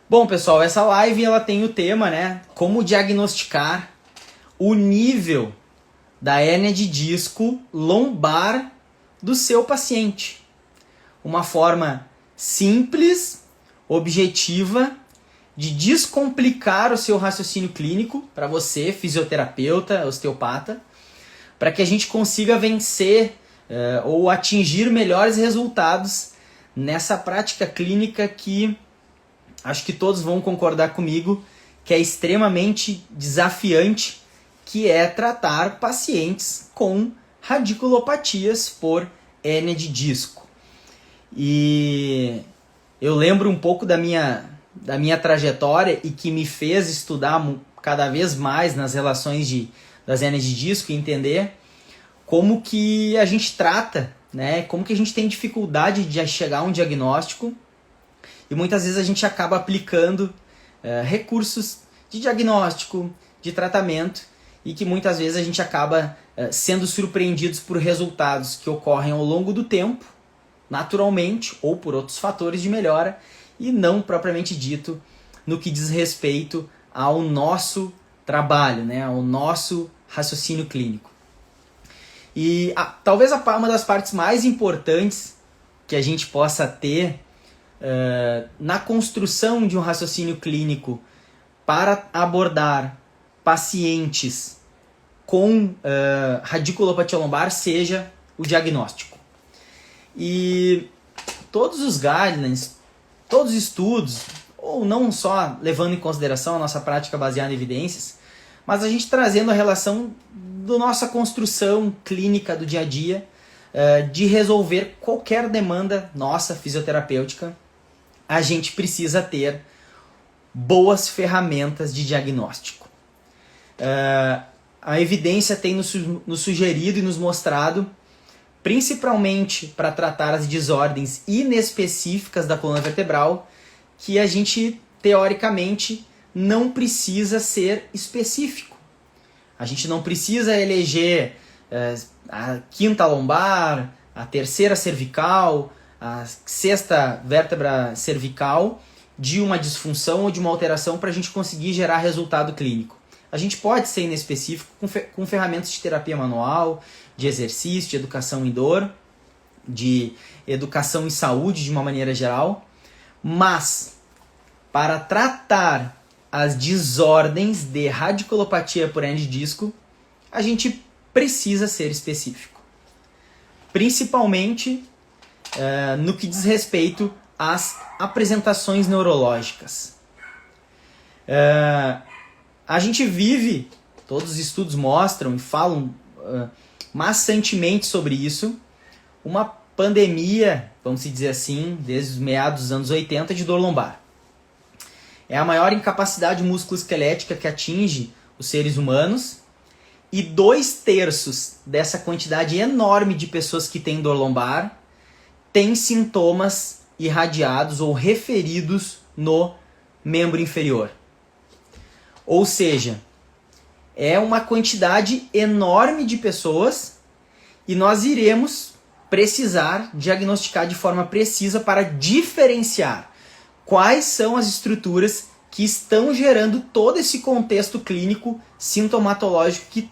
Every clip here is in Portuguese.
Bom, pessoal, essa live ela tem o tema, né? Como diagnosticar o nível da hérnia de disco lombar do seu paciente. Uma forma simples, objetiva, de descomplicar o seu raciocínio clínico para você, fisioterapeuta, osteopata, para que a gente consiga vencer ou atingir melhores resultados nessa prática clínica que acho que todos vão concordar comigo que é extremamente desafiante, que é tratar pacientes com radiculopatias por hérnia de disco. E eu lembro um pouco da minha trajetória e que me fez estudar cada vez mais nas relações das hérnias de disco e entender como que a gente trata, né? Como que a gente tem dificuldade de chegar a um diagnóstico e muitas vezes a gente acaba aplicando recursos de diagnóstico, de tratamento e que muitas vezes a gente acaba sendo surpreendidos por resultados que ocorrem ao longo do tempo, naturalmente ou por outros fatores de melhora e não propriamente dito no que diz respeito ao nosso trabalho, né? Ao nosso raciocínio clínico. E talvez uma das partes mais importantes que a gente possa ter na construção de um raciocínio clínico para abordar pacientes com radiculopatia lombar seja o diagnóstico. E todos os guidelines, todos os estudos, ou não só levando em consideração a nossa prática baseada em evidências, mas a gente trazendo a relação da nossa construção clínica do dia a dia, de resolver qualquer demanda nossa fisioterapêutica, a gente precisa ter boas ferramentas de diagnóstico. A evidência tem nos sugerido e nos mostrado, principalmente para tratar as desordens inespecíficas da coluna vertebral, que a gente, teoricamente, não precisa ser específico. A gente não precisa eleger a quinta lombar, a terceira cervical, a sexta vértebra cervical de uma disfunção ou de uma alteração para a gente conseguir gerar resultado clínico. A gente pode ser inespecífico com ferramentas de terapia manual, de exercício, de educação em dor, de educação em saúde de uma maneira geral, mas para tratar as desordens de radiculopatia por hérnia de disco, a gente precisa ser específico. Principalmente no que diz respeito às apresentações neurológicas. A gente vive, todos os estudos mostram e falam maçantemente sobre isso, uma pandemia, vamos dizer assim, desde os meados dos anos 80 de dor lombar. É a maior incapacidade musculoesquelética que atinge os seres humanos e 2/3 dessa quantidade enorme de pessoas que têm dor lombar têm sintomas irradiados ou referidos no membro inferior. Ou seja, é uma quantidade enorme de pessoas e nós iremos precisar diagnosticar de forma precisa para diferenciar quais são as estruturas que estão gerando todo esse contexto clínico sintomatológico que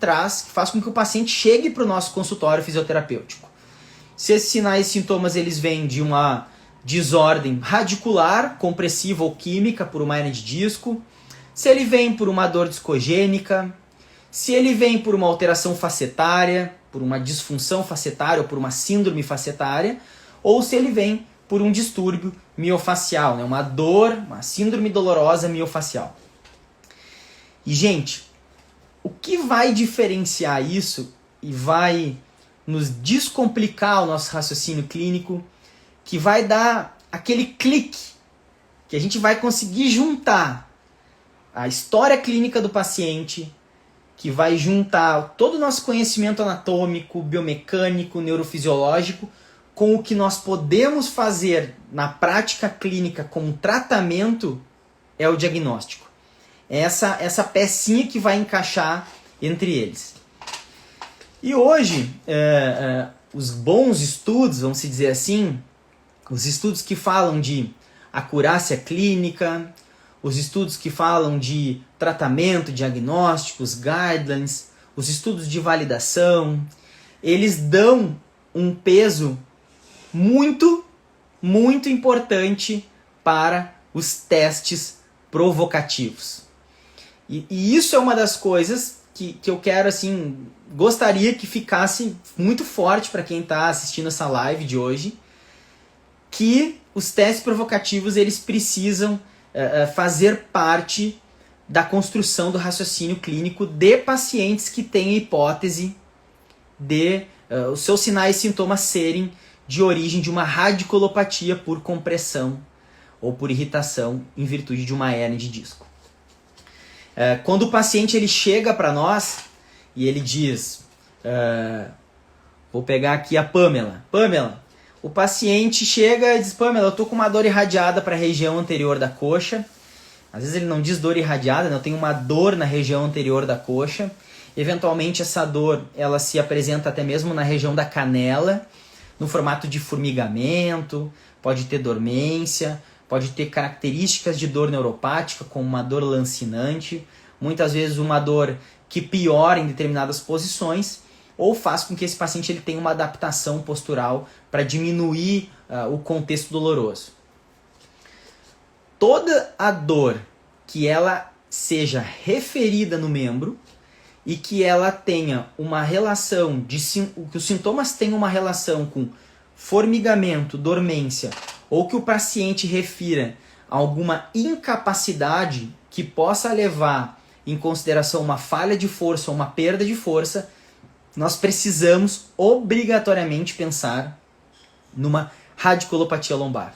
faz com que o paciente chegue para o nosso consultório fisioterapêutico. Se esses sinais e sintomas eles vêm de uma desordem radicular, compressiva ou química por uma hérnia de disco, se ele vem por uma dor discogênica, se ele vem por uma alteração facetária, por uma disfunção facetária ou por uma síndrome facetária, ou se ele vem por um distúrbio miofacial, né? Uma dor, uma síndrome dolorosa miofacial. E, gente, o que vai diferenciar isso e vai nos descomplicar o nosso raciocínio clínico, que vai dar aquele clique, que a gente vai conseguir juntar a história clínica do paciente, que vai juntar todo o nosso conhecimento anatômico, biomecânico, neurofisiológico, com o que nós podemos fazer na prática clínica como tratamento, é o diagnóstico. É essa pecinha que vai encaixar entre eles. E hoje, os bons estudos, vamos dizer assim, os estudos que falam de acurácia clínica, os estudos que falam de tratamento, diagnósticos, guidelines, os estudos de validação, eles dão um peso muito, muito importante para os testes provocativos. E isso é uma das coisas que eu quero, assim, gostaria que ficasse muito forte para quem está assistindo essa live de hoje, que os testes provocativos eles precisam fazer parte da construção do raciocínio clínico de pacientes que têm a hipótese de os seus sinais e sintomas serem de origem de uma radiculopatia por compressão ou por irritação em virtude de uma hérnia de disco. Quando o paciente ele chega para nós e ele diz, vou pegar aqui a Pamela. Pamela, o paciente chega e diz, Pamela, eu estou com uma dor irradiada para a região anterior da coxa. Às vezes ele não diz dor irradiada, né? Eu tenho uma dor na região anterior da coxa. Eventualmente essa dor ela se apresenta até mesmo na região da canela, no formato de formigamento, pode ter dormência, pode ter características de dor neuropática, como uma dor lancinante, muitas vezes uma dor que piora em determinadas posições, ou faz com que esse paciente ele tenha uma adaptação postural para diminuir o contexto doloroso. Toda a dor que ela seja referida no membro e que ela tenha uma relação, que os sintomas tenham uma relação com formigamento, dormência, ou que o paciente refira a alguma incapacidade que possa levar em consideração uma falha de força ou uma perda de força, nós precisamos obrigatoriamente pensar numa radiculopatia lombar.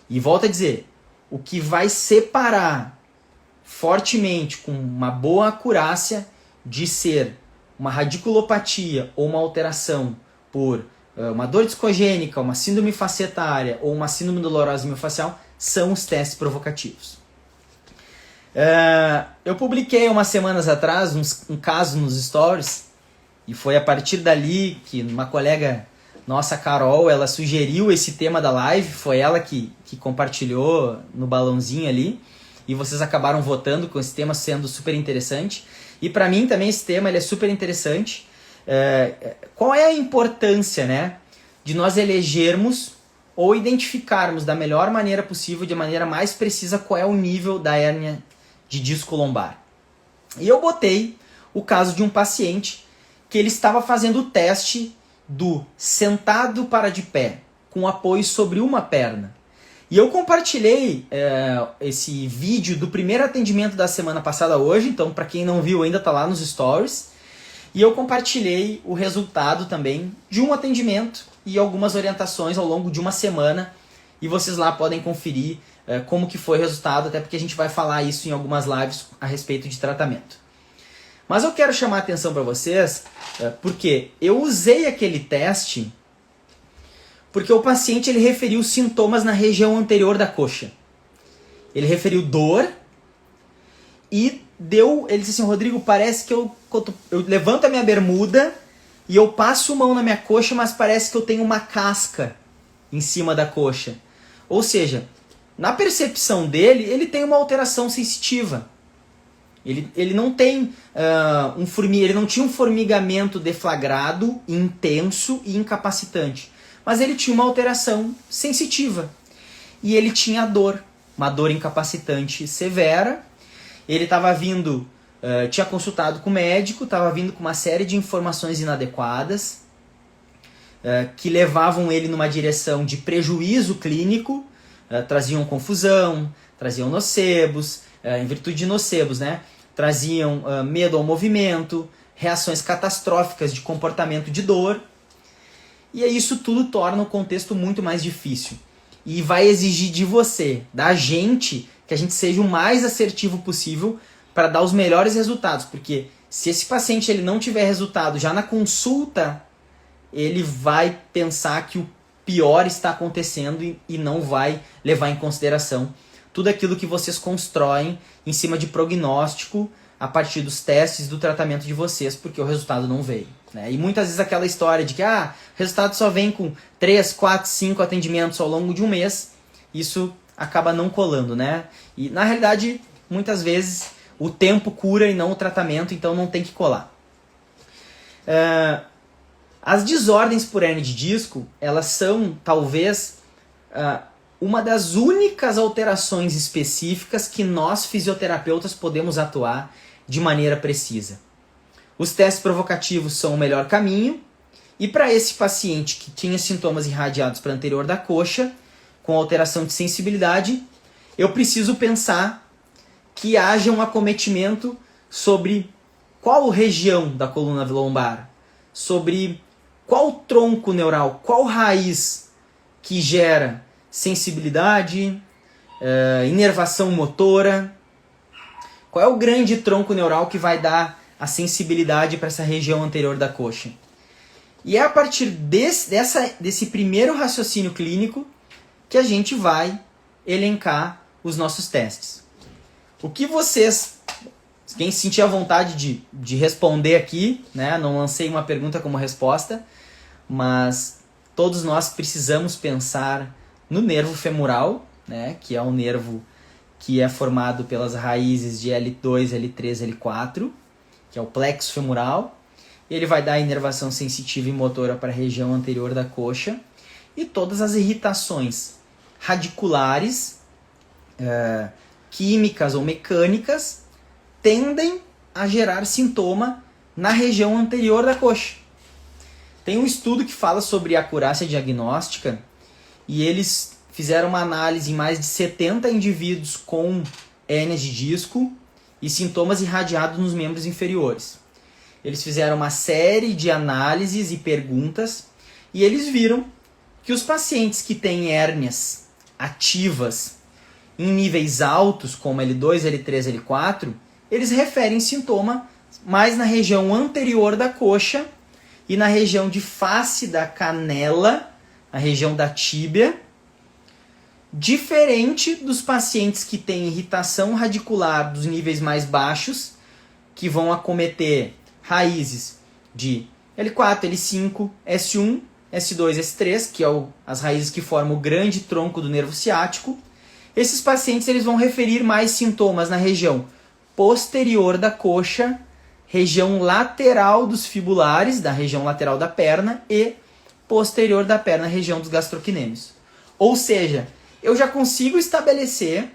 E volto a dizer, o que vai separar fortemente, com uma boa acurácia, de ser uma radiculopatia ou uma alteração por uma dor discogênica, uma síndrome facetária ou uma síndrome dolorosa miofascial, são os testes provocativos. Eu publiquei umas semanas atrás um caso nos stories e foi a partir dali que uma colega nossa, Carol, ela sugeriu esse tema da live, foi ela que compartilhou no balãozinho ali e vocês acabaram votando com esse tema sendo super interessante. E para mim também esse tema ele é super interessante. Qual é a importância, né, de nós elegermos ou identificarmos da melhor maneira possível, de maneira mais precisa, qual é o nível da hérnia de disco lombar? E eu botei o caso de um paciente que ele estava fazendo o teste do sentado para de pé, com apoio sobre uma perna. E eu compartilhei esse vídeo do primeiro atendimento da semana passada hoje, então para quem não viu ainda está lá nos stories. E eu compartilhei o resultado também de um atendimento e algumas orientações ao longo de uma semana. E vocês lá podem conferir como que foi o resultado, até porque a gente vai falar isso em algumas lives a respeito de tratamento. Mas eu quero chamar a atenção para vocês, porque eu usei aquele teste porque o paciente ele referiu sintomas na região anterior da coxa. Ele referiu dor e ele disse assim, Rodrigo, parece que eu levanto a minha bermuda e eu passo mão na minha coxa, mas parece que eu tenho uma casca em cima da coxa. Ou seja, na percepção dele, ele tem uma alteração sensitiva. Ele não tem ele não tinha um formigamento deflagrado, intenso e incapacitante. Mas ele tinha uma alteração sensitiva. E ele tinha dor, uma dor incapacitante severa. Ele estava vindo, tinha consultado com o médico, estava vindo com uma série de informações inadequadas que levavam ele numa direção de prejuízo clínico, traziam confusão, traziam nocebos, em virtude de nocebos, né? Traziam medo ao movimento, reações catastróficas de comportamento de dor. E aí isso tudo torna o contexto muito mais difícil. E vai exigir de você, da gente, que a gente seja o mais assertivo possível para dar os melhores resultados. Porque se esse paciente ele não tiver resultado já na consulta, ele vai pensar que o pior está acontecendo e não vai levar em consideração tudo aquilo que vocês constroem em cima de prognóstico a partir dos testes do tratamento de vocês, porque o resultado não veio. Né? E muitas vezes aquela história de que o resultado só vem com 3, 4, 5 atendimentos ao longo de um mês, isso acaba não colando, né? E na realidade, muitas vezes, o tempo cura e não o tratamento, então não tem que colar. As desordens por hernia de disco, elas são, talvez, uma das únicas alterações específicas que nós, fisioterapeutas, podemos atuar de maneira precisa. Os testes provocativos são o melhor caminho, e para esse paciente que tinha sintomas irradiados para anterior da coxa, com alteração de sensibilidade, eu preciso pensar que haja um acometimento sobre qual região da coluna lombar, sobre qual tronco neural, qual raiz que gera sensibilidade, inervação motora, qual é o grande tronco neural que vai dar a sensibilidade para essa região anterior da coxa. E é a partir desse primeiro raciocínio clínico que a gente vai elencar os nossos testes. O que vocês, quem sentir a vontade de responder aqui, né? Não lancei uma pergunta como resposta, mas todos nós precisamos pensar no nervo femoral, né? Que é um nervo que é formado pelas raízes de L2, L3, L4, que é o plexo femoral. Ele vai dar inervação sensitiva e motora para a região anterior da coxa. E todas as irritações radiculares, químicas ou mecânicas, tendem a gerar sintoma na região anterior da coxa. Tem um estudo que fala sobre acurácia diagnóstica e eles fizeram uma análise em mais de 70 indivíduos com hérnias de disco e sintomas irradiados nos membros inferiores. Eles fizeram uma série de análises e perguntas e eles viram que os pacientes que têm hérnias ativas em níveis altos, como L2, L3, L4, eles referem sintoma mais na região anterior da coxa e na região de face da canela, na região da tíbia, diferente dos pacientes que têm irritação radicular dos níveis mais baixos, que vão acometer raízes de L4, L5, S1, S2, S3, que é as raízes que formam o grande tronco do nervo ciático. Esses pacientes eles vão referir mais sintomas na região posterior da coxa, região lateral dos fibulares, da região lateral da perna, e posterior da perna, região dos gastrocnêmios. Ou seja, eu já consigo estabelecer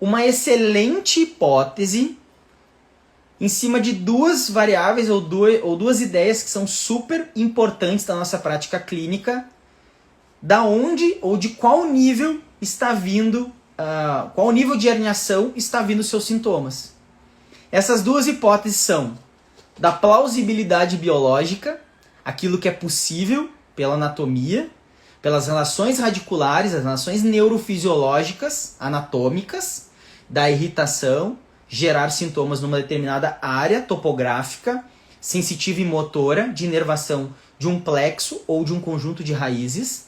uma excelente hipótese em cima de duas variáveis ou duas ideias que são super importantes da nossa prática clínica, da onde ou de qual nível está vindo, qual nível de herniação está vindo os seus sintomas. Essas duas hipóteses são da plausibilidade biológica, aquilo que é possível pela anatomia, pelas relações radiculares, as relações neurofisiológicas, anatômicas, da irritação, gerar sintomas numa determinada área topográfica, sensitiva e motora, de inervação de um plexo ou de um conjunto de raízes,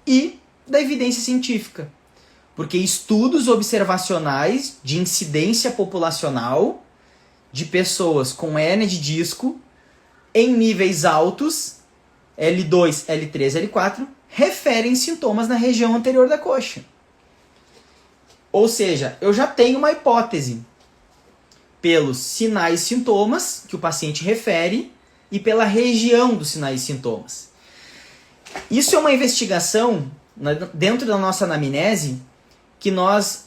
e da evidência científica. Porque estudos observacionais de incidência populacional de pessoas com hérnia de disco em níveis altos, L2, L3, L4, referem sintomas na região anterior da coxa. Ou seja, eu já tenho uma hipótese pelos sinais e sintomas que o paciente refere e pela região dos sinais e sintomas. Isso é uma investigação dentro da nossa anamnese que nós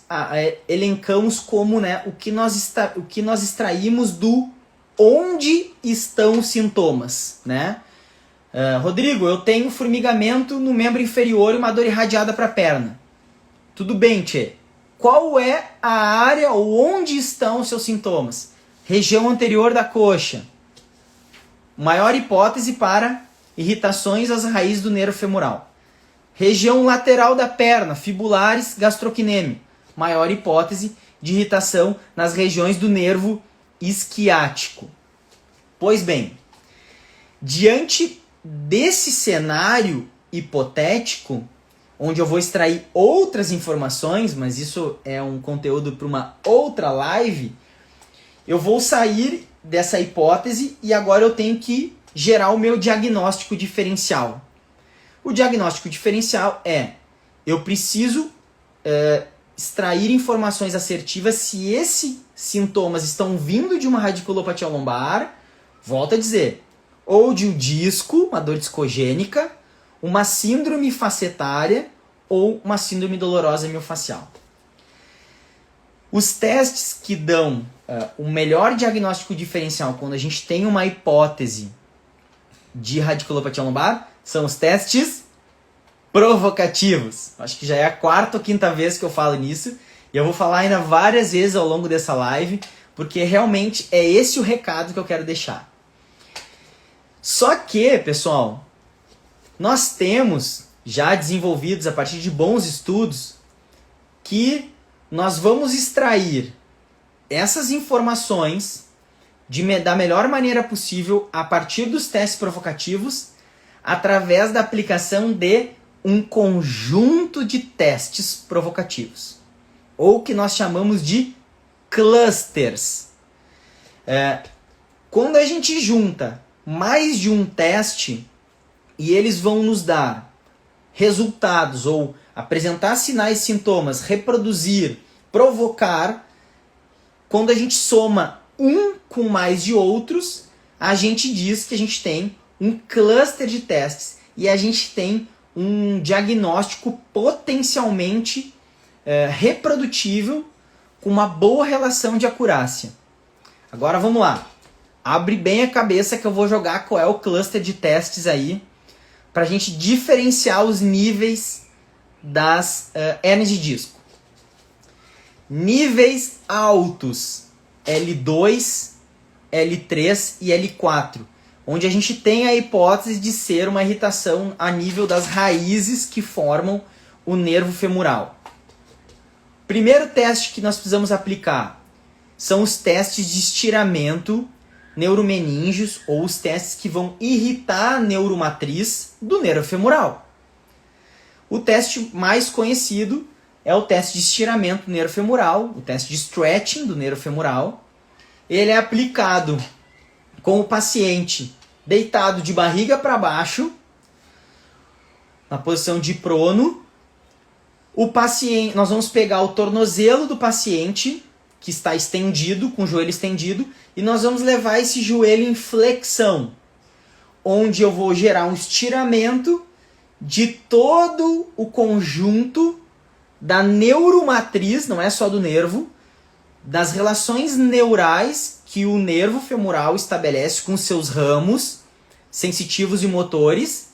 elencamos como, né, o que nós extraímos do onde estão os sintomas, né? Rodrigo, eu tenho formigamento no membro inferior e uma dor irradiada para a perna. Tudo bem, tchê. Qual é a área ou onde estão os seus sintomas? Região anterior da coxa. Maior hipótese para irritações às raízes do nervo femoral. Região lateral da perna, fibulares, gastrocnêmio. Maior hipótese de irritação nas regiões do nervo isquiático. Pois bem, diante desse cenário hipotético, onde eu vou extrair outras informações, mas isso é um conteúdo para uma outra live, eu vou sair dessa hipótese e agora eu tenho que gerar o meu diagnóstico diferencial. O diagnóstico diferencial é, eu preciso extrair informações assertivas se esses sintomas estão vindo de uma radiculopatia lombar, volto a dizer, ou de um disco, uma dor discogênica, uma síndrome facetária ou uma síndrome dolorosa miofascial. Os testes que dão o melhor diagnóstico diferencial quando a gente tem uma hipótese de radiculopatia lombar são os testes provocativos. Acho que já é a quarta ou quinta vez que eu falo nisso, e eu vou falar ainda várias vezes ao longo dessa live, porque realmente é esse o recado que eu quero deixar. Só que, pessoal, nós temos já desenvolvidos a partir de bons estudos que nós vamos extrair essas informações da melhor maneira possível a partir dos testes provocativos através da aplicação de um conjunto de testes provocativos, ou que nós chamamos de clusters. Quando a gente junta mais de um teste e eles vão nos dar resultados ou apresentar sinais e sintomas, reproduzir, provocar, quando a gente soma um com mais de outros, a gente diz que a gente tem um cluster de testes e a gente tem um diagnóstico potencialmente reprodutível com uma boa relação de acurácia. Agora vamos lá. Abre bem a cabeça que eu vou jogar qual é o cluster de testes aí para a gente diferenciar os níveis das hernias de disco. Níveis altos, L2, L3 e L4, onde a gente tem a hipótese de ser uma irritação a nível das raízes que formam o nervo femoral. Primeiro teste que nós precisamos aplicar são os testes de estiramento neuromeníngeos, ou os testes que vão irritar a neuromatriz do nervo femoral. O teste mais conhecido é o teste de estiramento do nervo femoral, o teste de stretching do nervo femoral. Ele é aplicado com o paciente deitado de barriga para baixo, na posição de prono. Nós vamos pegar o tornozelo do paciente, que está estendido, com o joelho estendido, e nós vamos levar esse joelho em flexão, onde eu vou gerar um estiramento de todo o conjunto da neuromatriz, não é só do nervo, das relações neurais que o nervo femoral estabelece com seus ramos sensitivos e motores,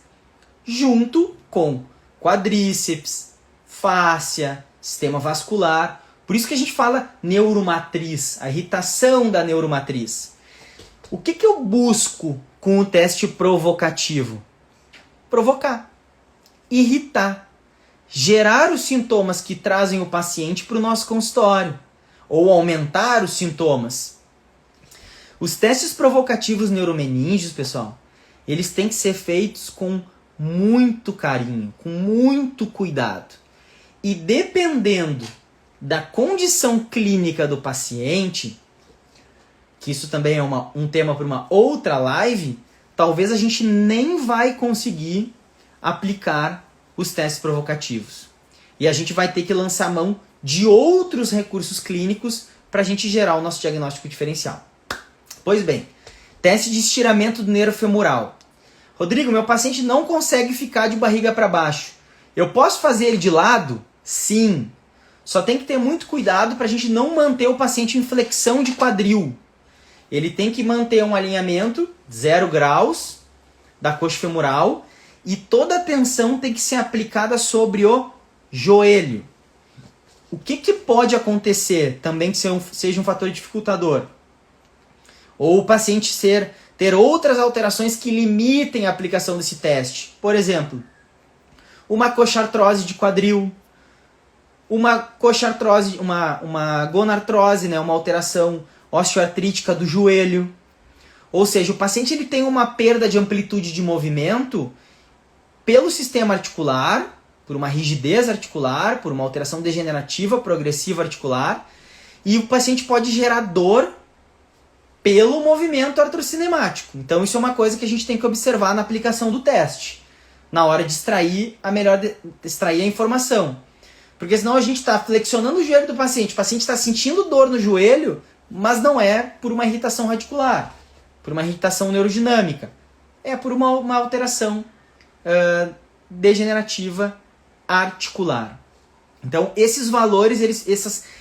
junto com quadríceps, fáscia, sistema vascular. Por isso que a gente fala neuromatriz, a irritação da neuromatriz. O que eu busco com o teste provocativo? Provocar, irritar, gerar os sintomas que trazem o paciente para o nosso consultório, ou aumentar os sintomas. Os testes provocativos neuromeníngeos, pessoal, eles têm que ser feitos com muito carinho, com muito cuidado. E dependendo da condição clínica do paciente, que isso também é um tema para uma outra live, talvez a gente nem vai conseguir aplicar os testes provocativos. E a gente vai ter que lançar mão de outros recursos clínicos para a gente gerar o nosso diagnóstico diferencial. Pois bem, teste de estiramento do nervo femoral. Rodrigo, meu paciente não consegue ficar de barriga para baixo. Eu posso fazer ele de lado? Sim. Só tem que ter muito cuidado para a gente não manter o paciente em flexão de quadril. Ele tem que manter um alinhamento 0 graus da coxa femoral e toda a tensão tem que ser aplicada sobre o joelho. O que pode acontecer também que seja um fator dificultador? Ou o paciente ter outras alterações que limitem a aplicação desse teste. Por exemplo, uma coxartrose de quadril, uma coxartrose, uma gonartrose, né, uma alteração osteoartrítica do joelho. Ou seja, o paciente ele tem uma perda de amplitude de movimento pelo sistema articular, por uma rigidez articular, por uma alteração degenerativa progressiva articular, e o paciente pode gerar dor pelo movimento artrocinemático. Então isso é uma coisa que a gente tem que observar na aplicação do teste, na hora de extrair a informação. Porque senão a gente está flexionando o joelho do paciente. O paciente está sentindo dor no joelho, mas não é por uma irritação radicular, por uma irritação neurodinâmica. É por uma alteração degenerativa articular. Então, esses valores,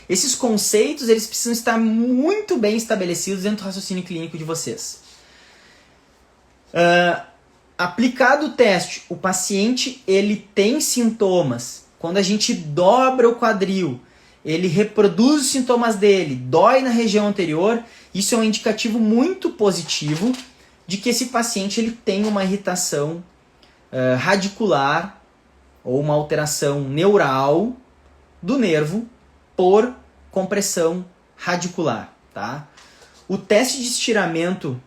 esses conceitos, eles precisam estar muito bem estabelecidos dentro do raciocínio clínico de vocês. Aplicado o teste, o paciente ele tem sintomas. Quando a gente dobra o quadril, ele reproduz os sintomas dele, dói na região anterior, isso é um indicativo muito positivo de que esse paciente ele tem uma irritação radicular ou uma alteração neural do nervo por compressão radicular. Tá? O teste de estiramento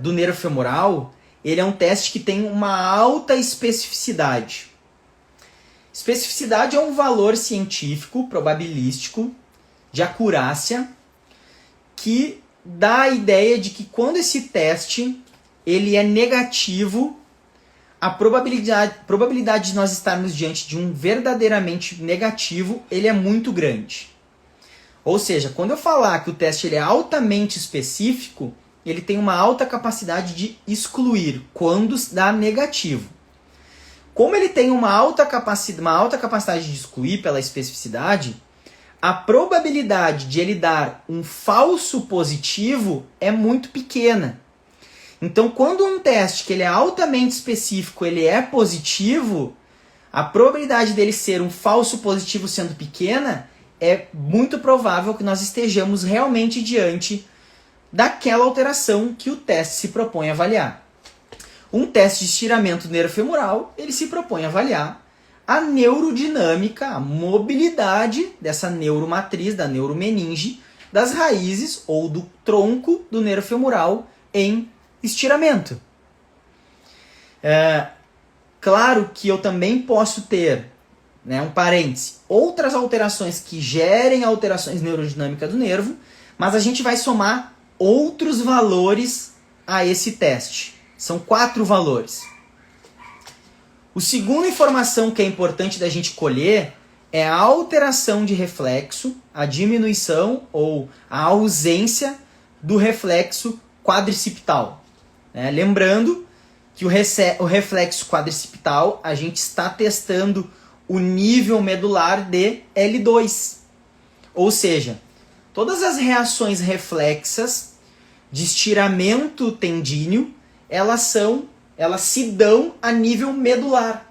do nervo femoral, ele é um teste que tem uma alta especificidade. Especificidade é um valor científico, probabilístico, de acurácia, que dá a ideia de que quando esse teste ele é negativo, a probabilidade de nós estarmos diante de um verdadeiramente negativo, ele é muito grande. Ou seja, quando eu falar que o teste ele é altamente específico, ele tem uma alta capacidade de excluir quando dá negativo. Como ele tem uma alta capacidade de excluir pela especificidade, a probabilidade de ele dar um falso positivo é muito pequena. Então, quando um teste que ele é altamente específico, ele é positivo, a probabilidade dele ser um falso positivo sendo pequena, é muito provável que nós estejamos realmente diante daquela alteração que o teste se propõe a avaliar. Um teste de estiramento do nervo femoral, ele se propõe a avaliar a neurodinâmica, a mobilidade dessa neuromatriz, da neuromeninge, das raízes ou do tronco do nervo femoral em estiramento. Claro que eu também posso ter, um parêntese, outras alterações que gerem alterações neurodinâmicas do nervo, mas a gente vai somar outros valores a esse teste. São 4 valores. O segunda informação que é importante da gente colher é a alteração de reflexo, a diminuição ou a ausência do reflexo quadricipital. Lembrando que o reflexo quadricipital, a gente está testando o nível medular de L2. Ou seja, todas as reações reflexas de estiramento tendíneo, elas se dão a nível medular.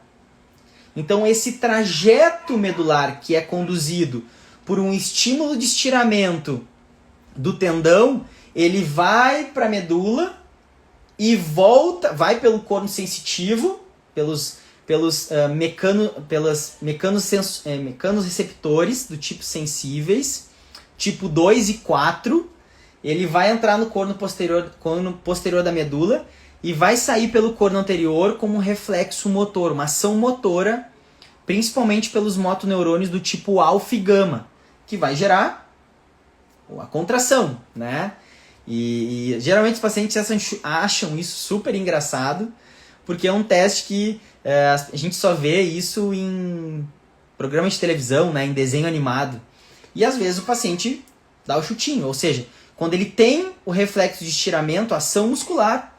Então esse trajeto medular que é conduzido por um estímulo de estiramento do tendão, ele vai para a medula e volta, vai pelo corno sensitivo, pelos mecanos receptores do tipo sensíveis, tipo 2 e 4, ele vai entrar no corno posterior da medula e vai sair pelo corno anterior como um reflexo motor, uma ação motora, principalmente pelos motoneurônios do tipo alfa e gama, que vai gerar a contração, E geralmente os pacientes acham isso super engraçado, porque é um teste que a gente só vê isso em programas de televisão, em desenho animado. E às vezes o paciente dá o chutinho, ou seja, quando ele tem o reflexo de estiramento, ação muscular,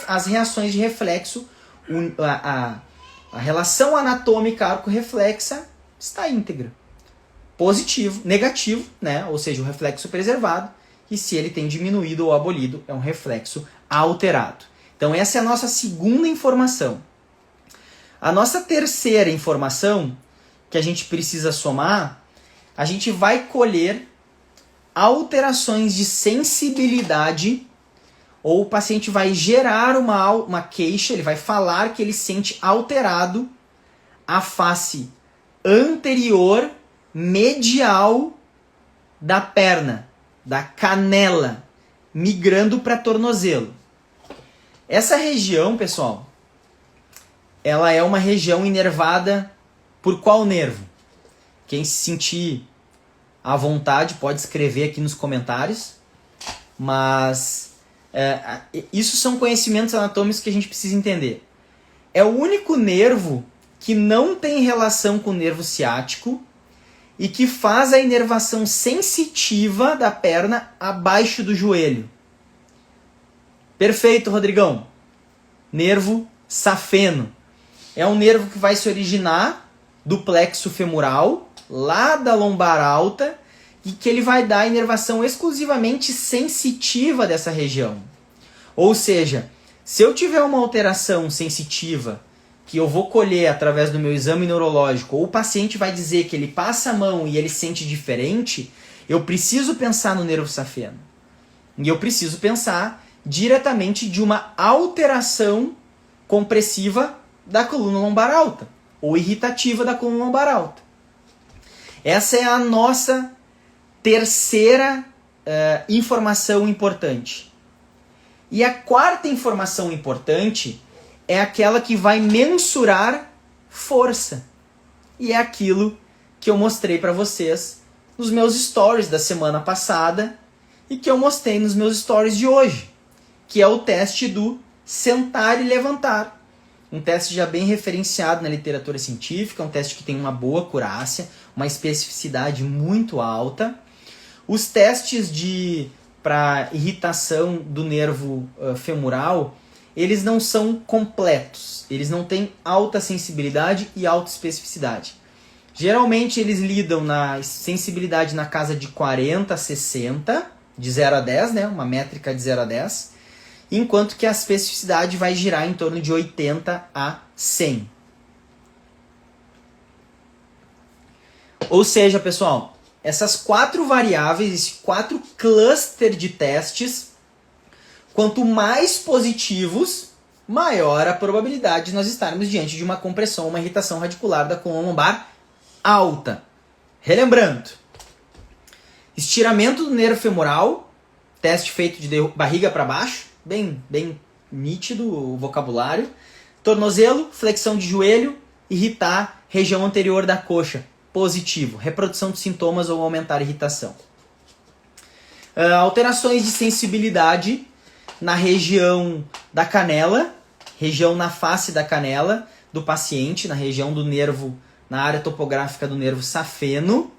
as reações de reflexo, a relação anatômica arco-reflexa está íntegra. Positivo, negativo, ou seja, o reflexo preservado, e se ele tem diminuído ou abolido, é um reflexo alterado. Então essa é a nossa segunda informação. A nossa terceira informação, que a gente precisa somar, a gente vai colher alterações de sensibilidade, ou o paciente vai gerar uma queixa, ele vai falar que ele sente alterado a face anterior medial da perna, da canela, migrando para tornozelo. Essa região, pessoal, ela é uma região inervada por qual nervo? Quem se sentir à vontade pode escrever aqui nos comentários, mas isso são conhecimentos anatômicos que a gente precisa entender. É o único nervo que não tem relação com o nervo ciático e que faz a inervação sensitiva da perna abaixo do joelho. Perfeito, Rodrigão. Nervo safeno. É um nervo que vai se originar do plexo femoral, lá da lombar alta, e que ele vai dar a inervação exclusivamente sensitiva dessa região. Ou seja, se eu tiver uma alteração sensitiva que eu vou colher através do meu exame neurológico, ou o paciente vai dizer que ele passa a mão e ele sente diferente, eu preciso pensar no nervo safeno. E eu preciso pensar diretamente de uma alteração compressiva da coluna lombar alta, ou irritativa da coluna lombar alta. Essa é a nossa terceira informação importante. E a quarta informação importante é aquela que vai mensurar força. E é aquilo que eu mostrei para vocês nos meus stories da semana passada e que eu mostrei nos meus stories de hoje, que é o teste do sentar e levantar. Um teste já bem referenciado na literatura científica, um teste que tem uma boa acurácia, uma especificidade muito alta. Os testes para irritação do nervo femoral, eles não são completos, eles não têm alta sensibilidade e alta especificidade. Geralmente eles lidam na sensibilidade na casa de 40 a 60, de 0 a 10, né? Uma métrica de 0 a 10, enquanto que a especificidade vai girar em torno de 80 a 100. Ou seja, pessoal, essas 4 variáveis, esse 4 cluster de testes, quanto mais positivos, maior a probabilidade de nós estarmos diante de uma compressão, uma irritação radicular da coluna lombar alta. Relembrando, estiramento do nervo femoral, teste feito de barriga para baixo, bem nítido o vocabulário. Tornozelo, flexão de joelho, irritar região anterior da coxa, positivo. Reprodução de sintomas ou aumentar a irritação. Alterações de sensibilidade na região da canela, região na face da canela do paciente, na região do nervo, na área topográfica do nervo safeno.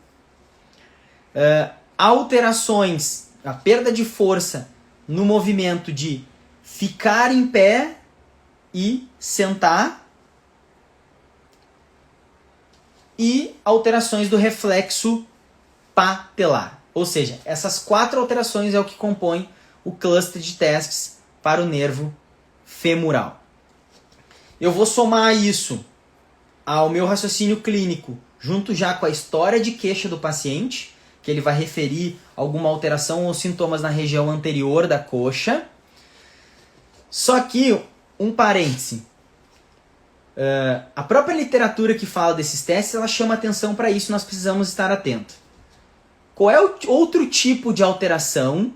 Alterações, a perda de força no movimento de ficar em pé e sentar. E alterações do reflexo patelar. Ou seja, essas 4 alterações é o que compõe o cluster de testes para o nervo femoral. Eu vou somar isso ao meu raciocínio clínico, junto já com a história de queixa do paciente, que ele vai referir alguma alteração ou sintomas na região anterior da coxa. Só que, um parêntese, a própria literatura que fala desses testes, ela chama atenção para isso, nós precisamos estar atentos. Qual é o outro tipo de alteração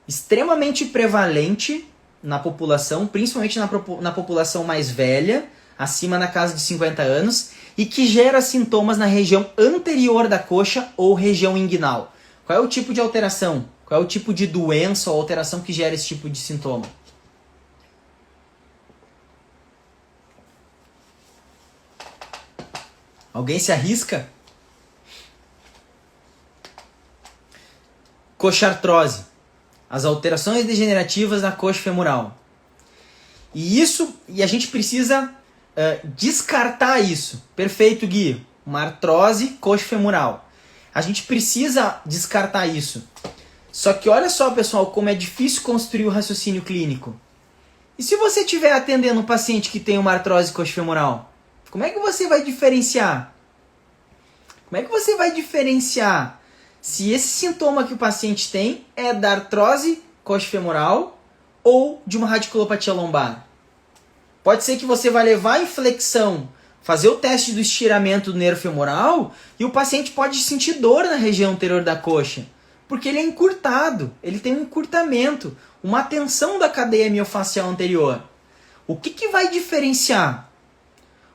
extremamente prevalente na população, principalmente na população mais velha, acima na casa de 50 anos, e que gera sintomas na região anterior da coxa ou região inguinal? Qual é o tipo de alteração? Qual é o tipo de doença ou alteração que gera esse tipo de sintoma? Alguém se arrisca? Coxartrose. As alterações degenerativas na coxa femoral. E a gente precisa descartar isso. Perfeito, Gui. Uma artrose coxofemoral. A gente precisa descartar isso. Só que olha só, pessoal, como é difícil construir o raciocínio clínico. E se você estiver atendendo um paciente que tem uma artrose coxofemoral? Como é que você vai diferenciar? Como é que você vai diferenciar se esse sintoma que o paciente tem é da artrose coxofemoral ou de uma radiculopatia lombar? Pode ser que você vai levar em flexão, fazer o teste do estiramento do nervo femoral e o paciente pode sentir dor na região anterior da coxa, porque ele é encurtado, ele tem um encurtamento, uma tensão da cadeia miofascial anterior. O que vai diferenciar?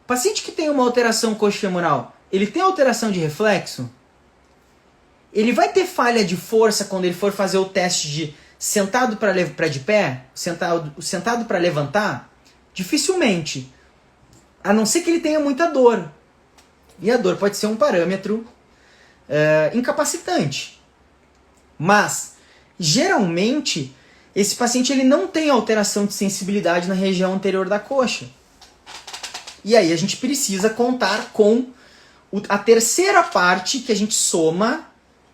O paciente que tem uma alteração coxofemoral, ele tem alteração de reflexo? Ele vai ter falha de força quando ele for fazer o teste de sentado para de pé? Sentado para levantar? Dificilmente. a não ser que ele tenha muita dor. E a dor pode ser um parâmetro incapacitante. Mas, geralmente, esse paciente ele não tem alteração de sensibilidade na região anterior da coxa. E aí a gente precisa contar com a terceira parte que a gente soma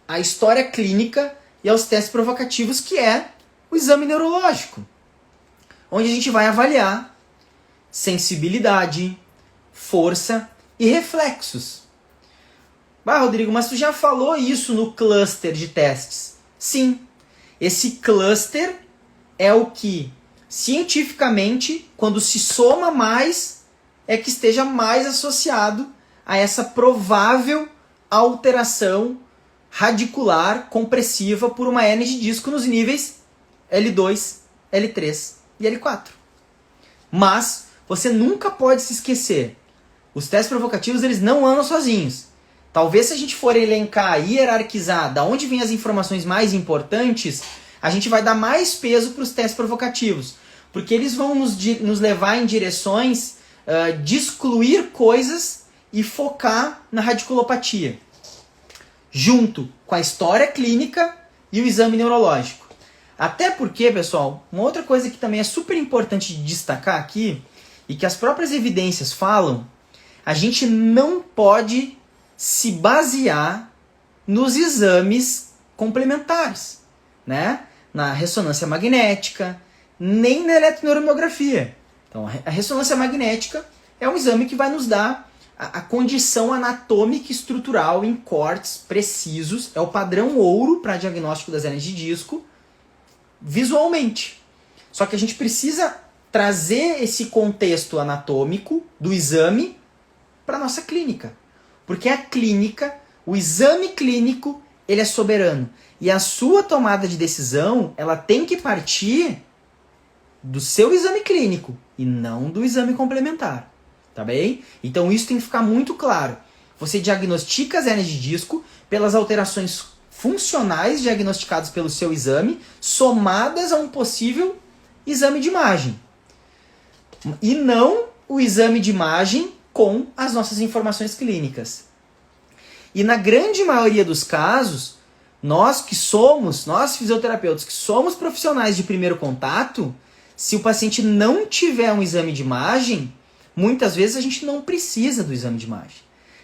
à história clínica e aos testes provocativos, que é o exame neurológico, onde a gente vai avaliar sensibilidade, força e reflexos. Rodrigo, mas tu já falou isso no cluster de testes. Sim, esse cluster é o que, cientificamente, quando se soma mais, é que esteja mais associado a essa provável alteração radicular compressiva por uma hernia de disco nos níveis L2, L3 e L4. Mas você nunca pode se esquecer, os testes provocativos eles não andam sozinhos. Talvez se a gente for elencar e hierarquizar da onde vêm as informações mais importantes, a gente vai dar mais peso para os testes provocativos, porque eles vão nos levar em direções de excluir coisas e focar na radiculopatia, junto com a história clínica e o exame neurológico. Até porque, pessoal, uma outra coisa que também é super importante de destacar aqui, e que as próprias evidências falam, a gente não pode se basear nos exames complementares, né? Na ressonância magnética, nem na eletroneuromografia. Então, a ressonância magnética é um exame que vai nos dar a condição anatômica e estrutural em cortes precisos, é o padrão ouro para diagnóstico das hernias de disco, visualmente. Só que a gente precisa trazer esse contexto anatômico do exame para a nossa clínica. Porque a clínica, o exame clínico, ele é soberano. E a sua tomada de decisão, ela tem que partir do seu exame clínico e não do exame complementar. Tá bem? Então isso tem que ficar muito claro. Você diagnostica as hernias de disco pelas alterações funcionais diagnosticadas pelo seu exame, somadas a um possível exame de imagem. E não o exame de imagem com as nossas informações clínicas. E na grande maioria dos casos, nós fisioterapeutas que somos profissionais de primeiro contato, se o paciente não tiver um exame de imagem, muitas vezes a gente não precisa do exame de imagem.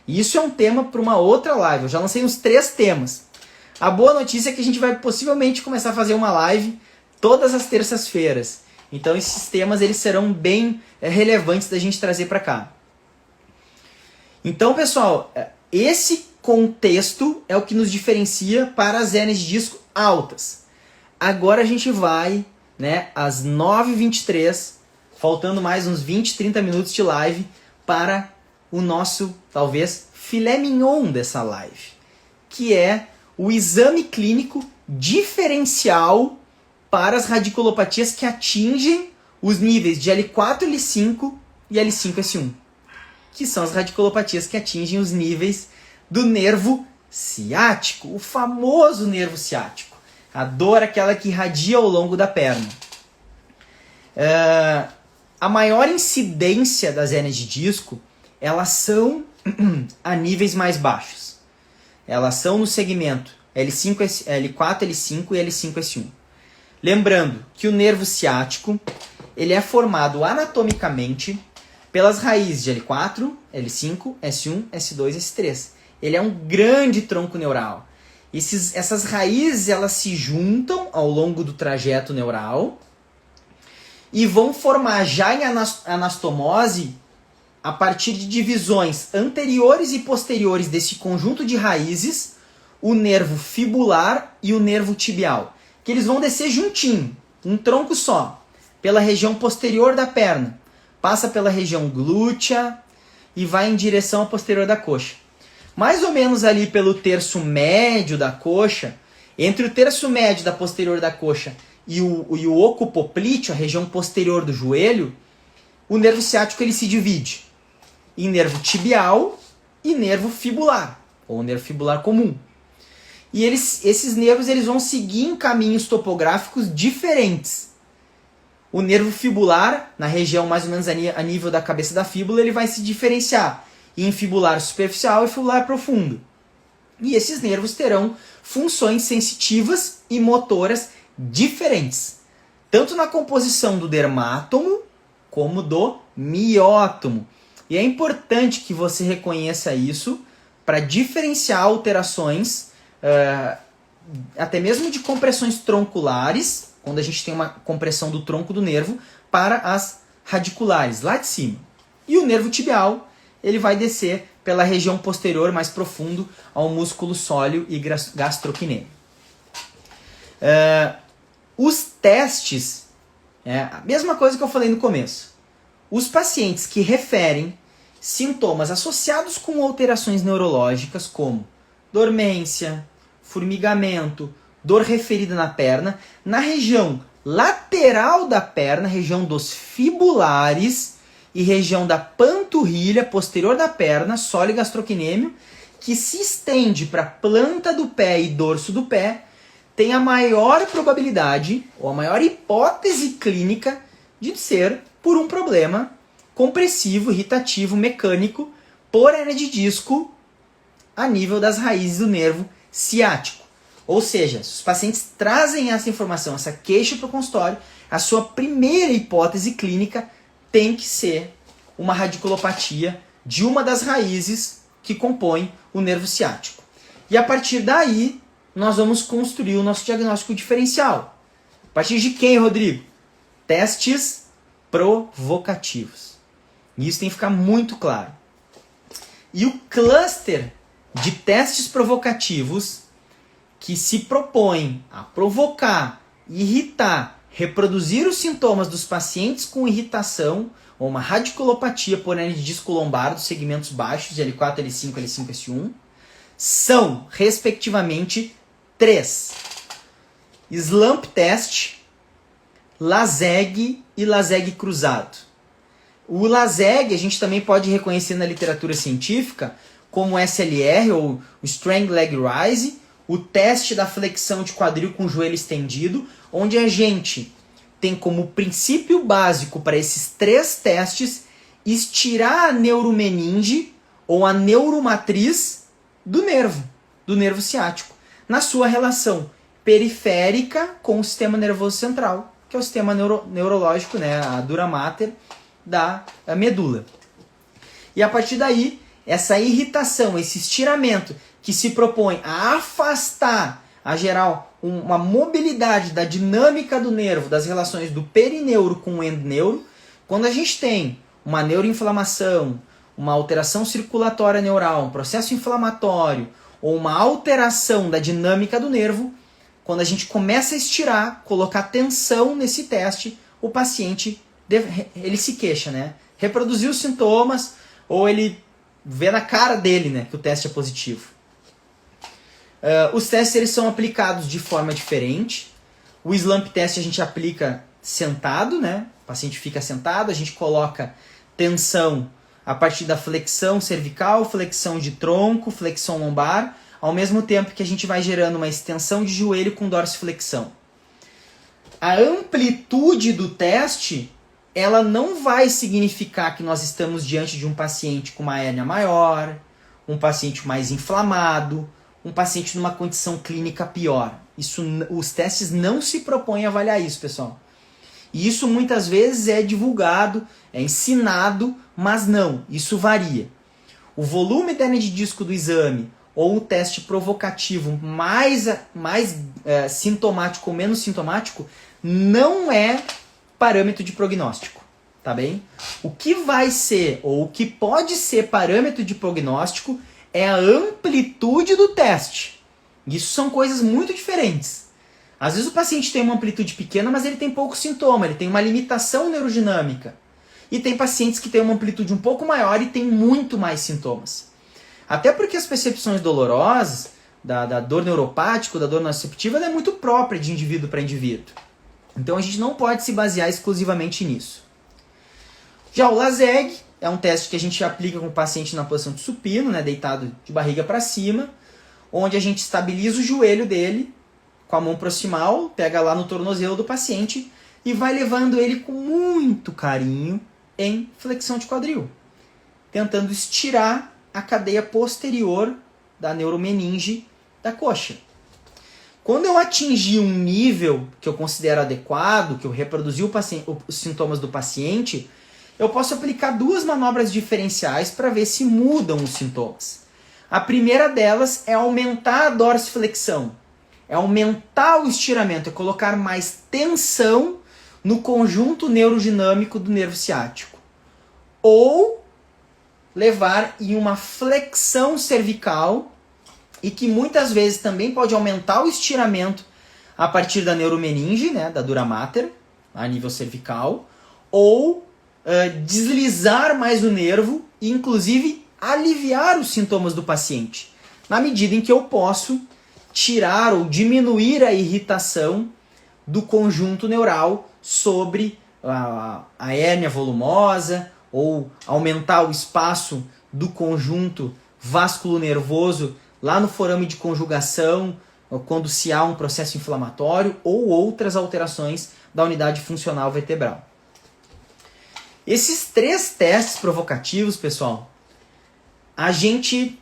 E isso é um tema para uma outra live. Eu já lancei uns 3 temas. A boa notícia é que a gente vai possivelmente começar a fazer uma live todas as terças-feiras. Então esses temas eles serão bem relevantes da gente trazer para cá. Então, pessoal, esse contexto é o que nos diferencia para as hernias de disco altas. Agora a gente vai, às 9h23, faltando mais uns 20, 30 minutos de live para o nosso, talvez, filé mignon dessa live, que é o exame clínico diferencial para as radiculopatias que atingem os níveis de L4, L5 e L5, S1, que são as radiculopatias que atingem os níveis do nervo ciático, o famoso nervo ciático, a dor aquela que irradia ao longo da perna. A maior incidência das hernias de disco, elas são a níveis mais baixos. Elas são no segmento L5, L4, L5 e L5, S1. Lembrando que o nervo ciático ele é formado anatomicamente pelas raízes de L4, L5, S1, S2 e S3. Ele é um grande tronco neural. Essas raízes elas se juntam ao longo do trajeto neural e vão formar já em anastomose, a partir de divisões anteriores e posteriores desse conjunto de raízes, o nervo fibular e o nervo tibial, que eles vão descer juntinho, um tronco só, pela região posterior da perna, passa pela região glútea e vai em direção ao posterior da coxa. Mais ou menos ali pelo terço médio da coxa, entre o terço médio da posterior da coxa e o oco poplíteo, a região posterior do joelho, o nervo ciático ele se divide em nervo tibial e nervo fibular, ou nervo fibular comum. E esses nervos eles vão seguir em caminhos topográficos diferentes. O nervo fibular, na região mais ou menos a nível da cabeça da fíbula, ele vai se diferenciar em fibular superficial e fibular profundo. E esses nervos terão funções sensitivas e motoras diferentes, tanto na composição do dermátomo como do miótomo. E é importante que você reconheça isso para diferenciar alterações, até mesmo de compressões tronculares, quando a gente tem uma compressão do tronco do nervo, para as radiculares, lá de cima. E o nervo tibial, ele vai descer pela região posterior, mais profundo, ao músculo sóleo e gastrocnêmio. Os testes, a mesma coisa que eu falei no começo. Os pacientes que referem sintomas associados com alterações neurológicas, como dormência, formigamento, dor referida na perna, na região lateral da perna, região dos fibulares e região da panturrilha posterior da perna, sóleo e gastrocnêmio, que se estende para a planta do pé e dorso do pé, tem a maior probabilidade, ou a maior hipótese clínica de ser por um problema compressivo, irritativo, mecânico, por hernia de disco a nível das raízes do nervo ciático. Ou seja, se os pacientes trazem essa informação, essa queixa para o consultório, a sua primeira hipótese clínica tem que ser uma radiculopatia de uma das raízes que compõem o nervo ciático. E a partir daí, nós vamos construir o nosso diagnóstico diferencial. A partir de quem, Rodrigo? Testes provocativos. Isso tem que ficar muito claro. E o cluster de testes provocativos que se propõem a provocar, irritar, reproduzir os sintomas dos pacientes com irritação ou uma radiculopatia por hernia de disco lombar dos segmentos baixos, de L4, L5, L5, S1, são, respectivamente, 3. Slump test, LASEG e LASEG cruzado. O LASEG a gente também pode reconhecer na literatura científica como SLR, ou Strong Leg Rise, o teste da flexão de quadril com o joelho estendido, onde a gente tem como princípio básico para esses 3 testes estirar a neuromeninge ou a neuromatriz do nervo ciático, na sua relação periférica com o sistema nervoso central, que é o sistema neurológico, né, a dura mater da medula. E a partir daí, essa irritação, esse estiramento que se propõe a afastar, a gerar uma mobilidade da dinâmica do nervo, das relações do perineuro com o endoneuro, quando a gente tem uma neuroinflamação, uma alteração circulatória neural, um processo inflamatório ou uma alteração da dinâmica do nervo, quando a gente começa a estirar, colocar tensão nesse teste, o paciente ele se queixa, né? Reproduzir os sintomas ou ele vê na cara dele, né, que o teste é positivo. Os testes eles são aplicados de forma diferente. O slump test a gente aplica sentado, né? O paciente fica sentado, a gente coloca tensão a partir da flexão cervical, flexão de tronco, flexão lombar, ao mesmo tempo que a gente vai gerando uma extensão de joelho com dorsiflexão. A amplitude do teste, ela não vai significar que nós estamos diante de um paciente com uma hérnia maior, um paciente mais inflamado, um paciente numa condição clínica pior. Os testes não se propõem a avaliar isso, pessoal. E isso muitas vezes é divulgado, é ensinado, mas não, isso varia. O volume da hernia de disco do exame ou o teste provocativo mais sintomático ou menos sintomático não é parâmetro de prognóstico, tá bem? O que vai ser ou o que pode ser parâmetro de prognóstico é a amplitude do teste. Isso são coisas muito diferentes. Às vezes o paciente tem uma amplitude pequena, mas ele tem pouco sintoma, ele tem uma limitação neurodinâmica. E tem pacientes que têm uma amplitude um pouco maior e tem muito mais sintomas. Até porque as percepções dolorosas, da dor neuropática, da dor nociceptiva, ela é muito própria de indivíduo para indivíduo. Então a gente não pode se basear exclusivamente nisso. Já o LASEG é um teste que a gente aplica com o paciente na posição de supino, né, deitado de barriga para cima, onde a gente estabiliza o joelho dele com a mão proximal, pega lá no tornozelo do paciente e vai levando ele com muito carinho em flexão de quadril, tentando estirar a cadeia posterior da neuromeninge da coxa. Quando eu atingi um nível que eu considero adequado, que eu reproduzi os sintomas do paciente, eu posso aplicar duas manobras diferenciais para ver se mudam os sintomas. A primeira delas é aumentar a dorsiflexão, é aumentar o estiramento, é colocar mais tensão no conjunto neurodinâmico do nervo ciático. Ou levar em uma flexão cervical, e que muitas vezes também pode aumentar o estiramento a partir da neuromeninge, né, da dura mater, a nível cervical, ou deslizar mais o nervo e inclusive aliviar os sintomas do paciente, na medida em que eu posso tirar ou diminuir a irritação do conjunto neural sobre a hérnia volumosa, ou aumentar o espaço do conjunto vasculonervoso lá no forame de conjugação, quando se há um processo inflamatório, ou outras alterações da unidade funcional vertebral. Esses 3 testes provocativos, pessoal, a gente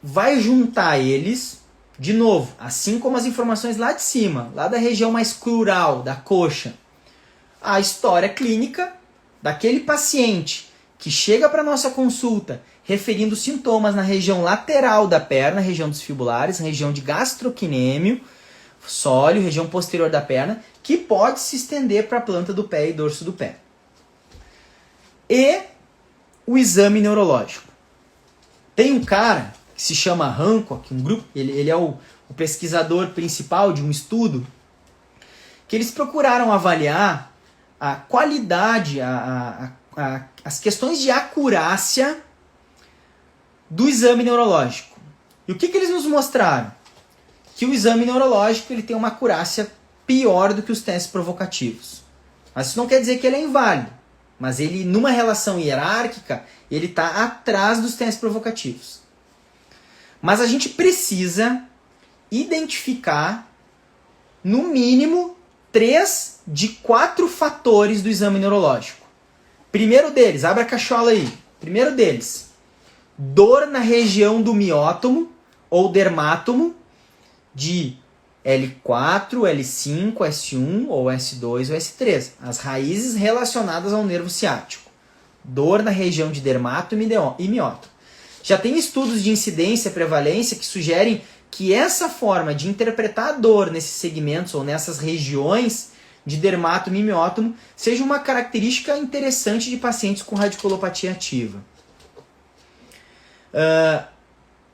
vai juntar eles, de novo, assim como as informações lá de cima, lá da região mais crural, da coxa, a história clínica daquele paciente que chega para a nossa consulta referindo sintomas na região lateral da perna, região dos fibulares, região de gastrocnêmio, sóleo, região posterior da perna, que pode se estender para a planta do pé e dorso do pé. E o exame neurológico. Tem um cara que se chama Hancock, um grupo, ele é o pesquisador principal de um estudo, que eles procuraram avaliar a qualidade, as questões de acurácia do exame neurológico. E o que eles nos mostraram? Que o exame neurológico ele tem uma acurácia pior do que os testes provocativos. Mas isso não quer dizer que ele é inválido. Mas ele, numa relação hierárquica, ele está atrás dos testes provocativos. Mas a gente precisa identificar, no mínimo, 3 de 4 fatores do exame neurológico. Primeiro deles, abre a cachola aí. Primeiro deles, dor na região do miótomo ou dermátomo de L4, L5, S1 ou S2 ou S3. As raízes relacionadas ao nervo ciático. Dor na região de dermátomo e miótomo. Já tem estudos de incidência e prevalência que sugerem que essa forma de interpretar a dor nesses segmentos ou nessas regiões de dermátomo e miótomo seja uma característica interessante de pacientes com radiculopatia ativa.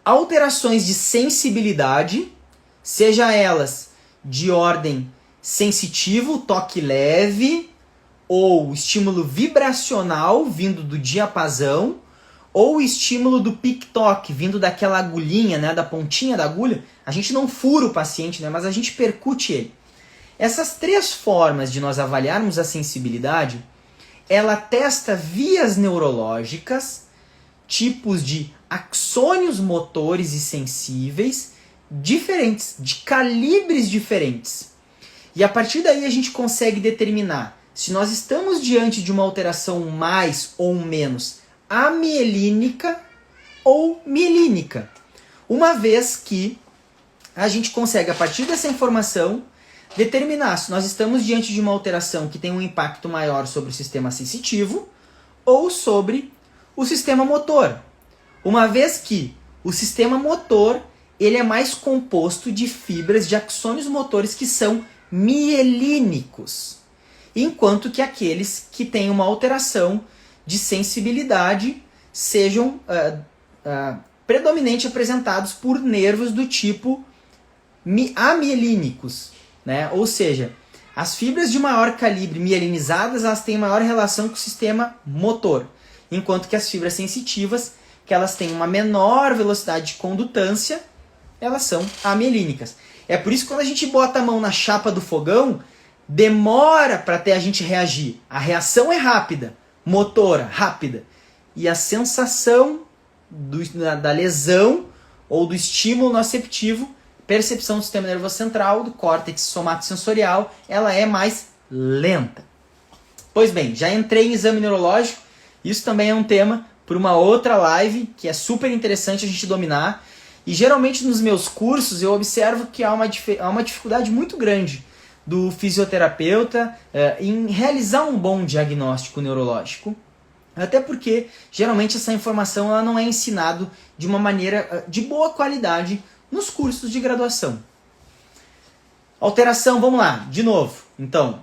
Alterações de sensibilidade, seja elas de ordem sensitivo, toque leve, ou estímulo vibracional vindo do diapasão, ou estímulo do pic-toque vindo daquela agulhinha, né, da pontinha da agulha. A gente não fura o paciente, né, mas a gente percute ele. Essas 3 formas de nós avaliarmos a sensibilidade, ela testa vias neurológicas, tipos de axônios motores e sensíveis diferentes, de calibres diferentes. E a partir daí a gente consegue determinar se nós estamos diante de uma alteração mais ou menos amielínica ou mielínica. Uma vez que a gente consegue, a partir dessa informação, determinar se nós estamos diante de uma alteração que tem um impacto maior sobre o sistema sensitivo ou sobre o sistema motor. Uma vez que o sistema motor ele é mais composto de fibras de axônios motores que são mielínicos, enquanto que aqueles que têm uma alteração de sensibilidade sejam predominantemente apresentados por nervos do tipo amielínicos, né? Ou seja, as fibras de maior calibre mielinizadas elas têm maior relação com o sistema motor, enquanto que as fibras sensitivas, que elas têm uma menor velocidade de condutância, elas são amielínicas. É por isso que quando a gente bota a mão na chapa do fogão, demora para até a gente reagir. A reação é rápida, motora, rápida. E a sensação da lesão ou do estímulo nociceptivo, percepção do sistema nervoso central, do córtex somatosensorial, ela é mais lenta. Pois bem, já entrei em exame neurológico. Isso também é um tema para uma outra live que é super interessante a gente dominar. E geralmente nos meus cursos eu observo que há uma dificuldade muito grande do fisioterapeuta em realizar um bom diagnóstico neurológico. Até porque geralmente essa informação ela não é ensinada de uma maneira de boa qualidade nos cursos de graduação. Alteração, vamos lá, de novo. Então,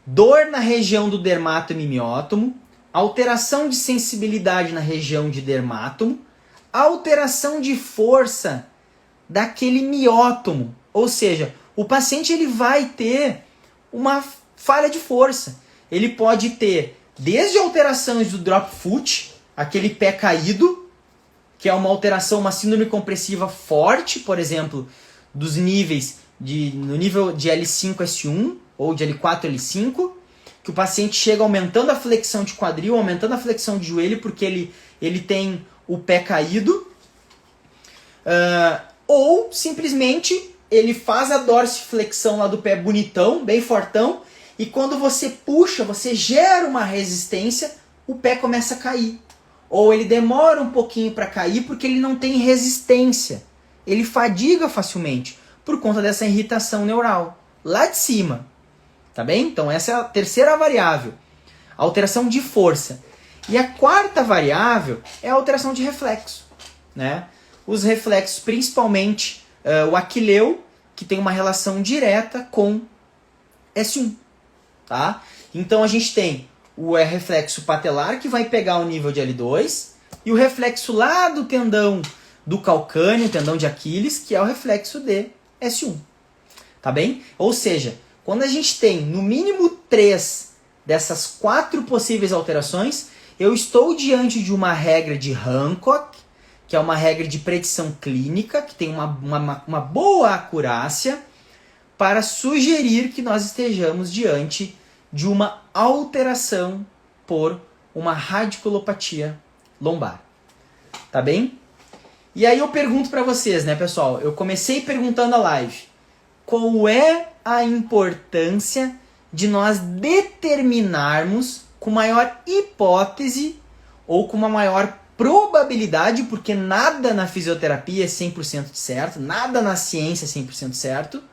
dor na região do dermato-hemimiótomo, alteração de sensibilidade na região de dermátomo, alteração de força daquele miótomo. Ou seja, o paciente ele vai ter uma falha de força. Ele pode ter desde alterações do drop foot, aquele pé caído, que é uma alteração, uma síndrome compressiva forte, por exemplo, dos níveis no nível de L5-S1 ou de L4-L5, que o paciente chega aumentando a flexão de quadril, aumentando a flexão de joelho, porque ele tem o pé caído, ou simplesmente ele faz a dorsiflexão lá do pé bonitão, bem fortão, e quando você puxa, você gera uma resistência, o pé começa a cair. Ou ele demora um pouquinho para cair porque ele não tem resistência. Ele fadiga facilmente por conta dessa irritação neural lá de cima. Tá bem? Então essa é a terceira variável, alteração de força. E a quarta variável é a alteração de reflexo, né? Os reflexos, principalmente o aquileu, que tem uma relação direta com S1. Tá? Então a gente tem o reflexo patelar, que vai pegar o nível de L2, e o reflexo lá do tendão do calcâneo, tendão de Aquiles, que é o reflexo de S1. Tá bem? Ou seja, quando a gente tem no mínimo 3 dessas 4 possíveis alterações, eu estou diante de uma regra de Hancock, que é uma regra de predição clínica, que tem uma boa acurácia, para sugerir que nós estejamos diante de uma alteração por uma radiculopatia lombar. Tá bem? E aí eu pergunto para vocês, né, pessoal? Eu comecei perguntando a live. Qual é a importância de nós determinarmos com maior hipótese ou com uma maior probabilidade, porque nada na fisioterapia é 100% certo, nada na ciência é 100% certo,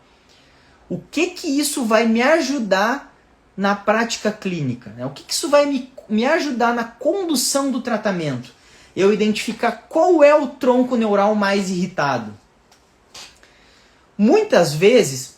o que isso vai me ajudar na prática clínica? Né? O que isso vai me ajudar na condução do tratamento? Eu identificar qual é o tronco neural mais irritado. Muitas vezes,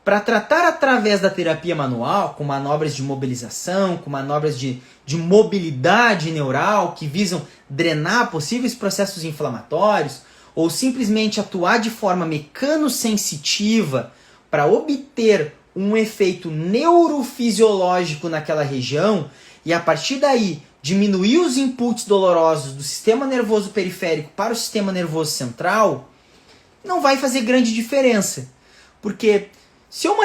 para tratar através da terapia manual, com manobras de mobilização, com manobras de mobilidade neural, que visam drenar possíveis processos inflamatórios, ou simplesmente atuar de forma mecanosensitiva para obter um efeito neurofisiológico naquela região, e a partir daí diminuir os inputs dolorosos do sistema nervoso periférico para o sistema nervoso central, não vai fazer grande diferença. Porque se eu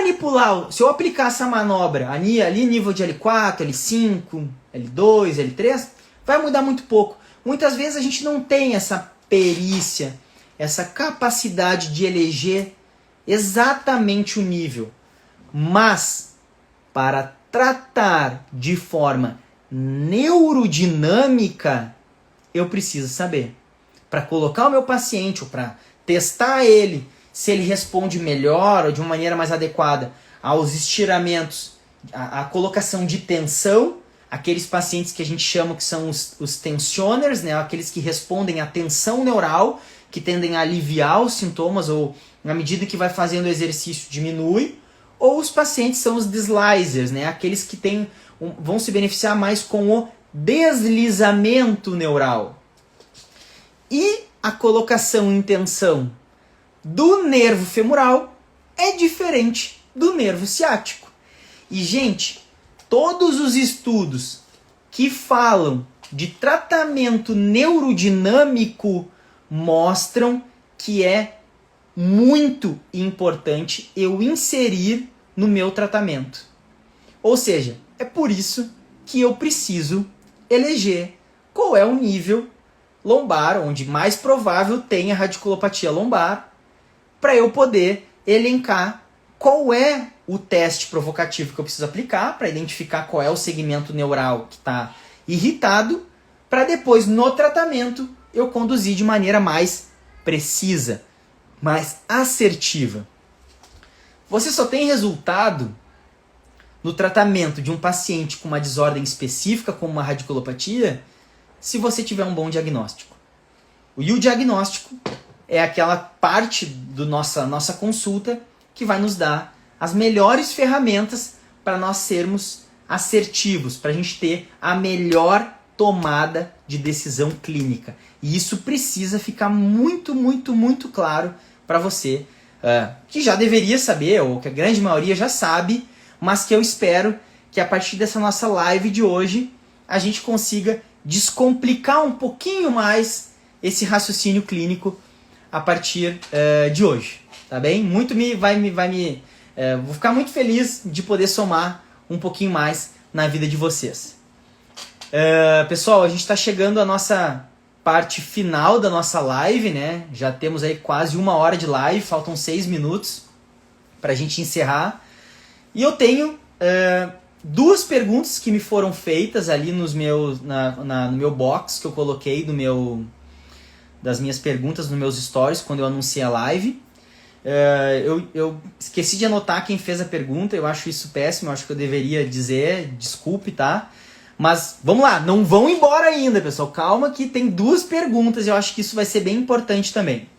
aplicar essa manobra ali nível de L4, L5, L2, L3, vai mudar muito pouco. Muitas vezes a gente não tem essa perícia, essa capacidade de eleger exatamente o nível. Mas, para tratar de forma neurodinâmica, eu preciso saber. Para colocar o meu paciente, ou para testar ele, se ele responde melhor ou de uma maneira mais adequada aos estiramentos, a colocação de tensão, aqueles pacientes que a gente chama que são os tensioners, né? Aqueles que respondem à tensão neural, que tendem a aliviar os sintomas, ou na medida que vai fazendo o exercício diminui, ou os pacientes são os deslizers, né? Aqueles que vão se beneficiar mais com o deslizamento neural. E a colocação em tensão do nervo femoral é diferente do nervo ciático. E, gente, todos os estudos que falam de tratamento neurodinâmico mostram que é muito importante eu inserir no meu tratamento. Ou seja, é por isso que eu preciso eleger qual é o nível lombar, onde mais provável tenha radiculopatia lombar, para eu poder elencar qual é o teste provocativo que eu preciso aplicar para identificar qual é o segmento neural que está irritado, para depois, no tratamento, eu conduzir de maneira mais precisa, mais assertiva. Você só tem resultado no tratamento de um paciente com uma desordem específica, como uma radiculopatia, se você tiver um bom diagnóstico. E o diagnóstico é aquela parte da nossa consulta que vai nos dar as melhores ferramentas para nós sermos assertivos, para a gente ter a melhor tomada de decisão clínica. E isso precisa ficar muito, muito, muito claro para você, que já deveria saber, ou que a grande maioria já sabe, mas que eu espero que a partir dessa nossa live de hoje a gente consiga descomplicar um pouquinho mais esse raciocínio clínico a partir de hoje, tá bem? Vou ficar muito feliz de poder somar um pouquinho mais na vida de vocês. Pessoal, a gente está chegando à nossa parte final da nossa live, né? Já temos aí quase 1 hora de live, faltam 6 minutos para a gente encerrar. E eu tenho 2 perguntas que me foram feitas ali no meu box que eu coloquei das minhas perguntas nos meus stories quando eu anunciei a live. Eu esqueci de anotar quem fez a pergunta, eu acho isso péssimo, eu acho que eu deveria dizer, desculpe, tá? Mas vamos lá, não vão embora ainda, pessoal, calma que tem 2 perguntas e eu acho que isso vai ser bem importante também.